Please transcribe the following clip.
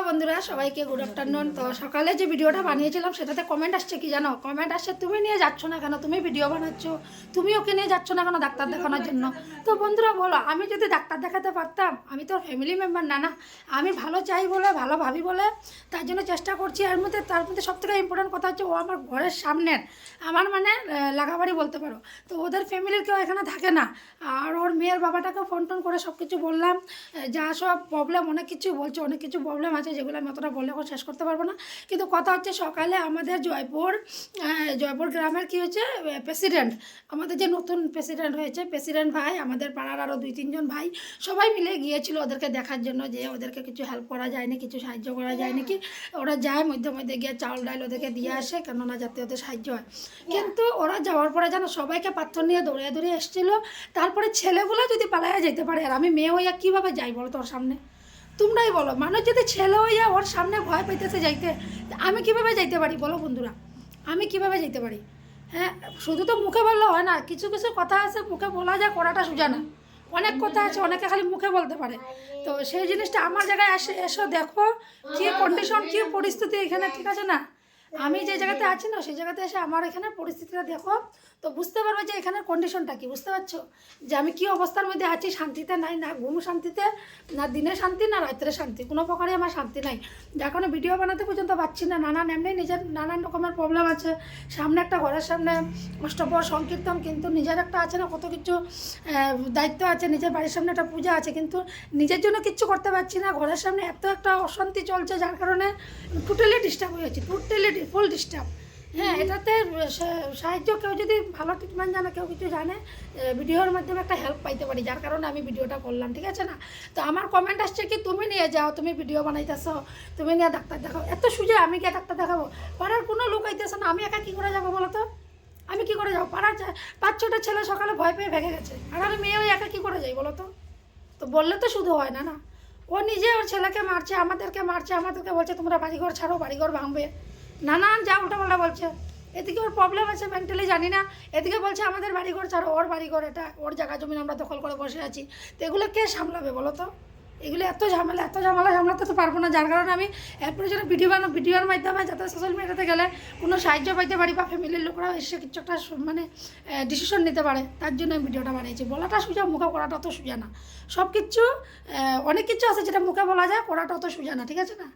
বন্ধুরা সবাইকে good afternoon. তো সকালে যে ভিডিওটা বানিয়েছিলাম সেটাতে কমেন্ট আসছে কি জানো? কমেন্ট আসছে তুমি নিয়ে যাচ্ছ না কেন, তুমি ভিডিও বানাচ্ছ, তুমি ওকে নিয়ে যাচ্ছ না কেন ডাক্তার দেখানোর জন্য। তো বন্ধুরা বলো, আমি যদি ডাক্তার দেখাতে পারতাম, আমি তো ফ্যামিলি মেম্বার না, না আমি ভালো চাই বলে, ভালো ভাবি বলে তার জন্য চেষ্টা করছি। তার মধ্যে সবথেকে ইম্পর্টেন্ট কথা হচ্ছে ও আমার ঘরের সামনের, আমার মানে লাগাবাড়ি বলতে পারো। তো ওদের ফ্যামিলির কেউ এখানে থাকে না। আর ওর মেয়ের বাবাটাকে ফোন টোন করে সব কিছু বললাম, যা সব প্রবলেম অনেক কিছু বলছে, অনেক কিছু প্রবলেম আছে যেগুলো আমি অতটা বললে এখন শেষ করতে পারবো না। কিন্তু কথা হচ্ছে সকালে আমাদের জয়পুর গ্রামের কী হয়েছে, প্রেসিডেন্ট, আমাদের যে নতুন প্রেসিডেন্ট হয়েছে, প্রেসিডেন্ট ভাই, আমাদের পাড়ার আরও 2-3 জন ভাই সবাই মিলে গিয়েছিল ওদেরকে দেখার জন্য, যে ওদেরকে কিছু হেল্প করা যায় নাকি, কিছু সাহায্য করা যায় নাকি। ওরা যায় মধ্যে মধ্যে গিয়ে চাউল ডাল ওদেরকে দিয়ে আসে, কেননা যাতে ওদের সাহায্য হয়। কিন্তু ওরা যাওয়ার পরে যেন সবাইকে পাথর নিয়ে দৌড়িয়ে দৌড়িয়ে এসেছিলো। তারপরে ছেলেগুলো যদি পালাইয়া যেতে পারে, আর আমি মেয়ে হইয়া কীভাবে যাই বলো তোর সামনে? তোমরাই বলো, মানুষ যদি ছেলে হইয়া ওর সামনে ভয় পাইতেছে যাইতে, আমি কিভাবে যাইতে পারি বলো বন্ধুরা? আমি কিভাবে যেতে পারি? হ্যাঁ, শুধু তো মুখে বললে হয় না, কিছু কিছু কথা আছে মুখে বলা যায়, করাটা সোজা না। অনেক কথা আছে অনেকে খালি মুখে বলতে পারে। তো সেই জিনিসটা আমার জায়গায় এসো দেখো কী কন্ডিশন, কী পরিস্থিতি এখানে, ঠিক আছে না? আমি যে জায়গাতে আছি না, সেই জায়গাতে এসে আমার এখানে পরিস্থিতিটা দেখো, তো বুঝতে পারবে যে এখানের কন্ডিশনটা কি। বুঝতে পারছো যে আমি কী অবস্থার মধ্যে আছি? শান্তিতে নাই, না ঘুম শান্তিতে, না দিনে শান্তি, না রাত্রে শান্তি, কোনো প্রকারে আমার শান্তি নাই। যার কারণে ভিডিও বানাতে পর্যন্ত পারছি না। নানান এমনি নিজের নানান রকমের প্রবলেম আছে। সামনে একটা ঘরের সামনে অষ্টপ্রহর সংকীর্তন, কিন্তু নিজের একটা আছে না, কত কিছু দায়িত্ব আছে, নিজের বাড়ির সামনে একটা পূজা আছে, কিন্তু নিজের জন্য কিচ্ছু করতে পারছি না। ঘরের সামনে এত একটা অশান্তি চলছে, যার কারণে টোটালি ডিস্টার্ব হয়েছি, টোটালি ফুল ডিস্টার্ব। হ্যাঁ, এটাতে সাহায্য কেউ যদি ভালো ট্রিটমেন্ট জানে, কেউ কিছু জানে, ভিডিওর মাধ্যমে একটা হেল্প পাইতে পারি, যার কারণে আমি ভিডিওটা করলাম, ঠিক আছে না? তো আমার কমেন্ট আসছে কি, তুমি নিয়ে যাও, তুমি ভিডিও বানাইতেছো, তুমি নিয়ে ডাক্তার দেখাও। এত সুযোগ আমি কি ডাক্তার দেখাবো? পাড়ার কোনো লোক আইতেছে না, আমি একা কী করে যাবো বলো তো? আমি কী করে যাবো? পাড়ার 5-6টা ছেলে সকালে ভয় পেয়ে ভেঙে গেছে, আর আমি মেয়ে ওই একা কী করে যাই বলো তো? তো বললে তো শুধু হয় না, না? ও নিজে ওর ছেলেকে মারছে, আমাদেরকে বলছে তোমরা বাড়িঘর ছাড়ো, বাড়িঘর ভাঙবে, নানান যা উল্টাপাল্টা বলছে। এদিকে ওর প্রবলেম আছে মেন্টালি, জানি না। এদিকে বলছে আমাদের বাড়িঘর ছাড়ো, ওর বাড়িঘর, এটা ওর জায়গা জমি আমরা দখল করে বসে আছি। তো এগুলো কে সামলাবে বলো তো? এগুলো এত ঝামেলা সামলাতে তো পারবো না। যার কারণে আমি এরপরে যেন ভিডিওর মাধ্যমে যাতে সোশ্যাল মিডিয়াতে গেলে কোনো সাহায্য পাইতে পারি, বা ফ্যামিলির লোকরা এসে কিছু একটা মানে ডিসিশন নিতে পারে, তার জন্য আমি ভিডিওটা বানিয়েছি। বলাটা সোজা, মুখে করাটা অত সোজা না। সব কিছু অনেক কিছু আছে যেটা মুখে বলা যায়, করাটা অত সোজা না, ঠিক আছে না?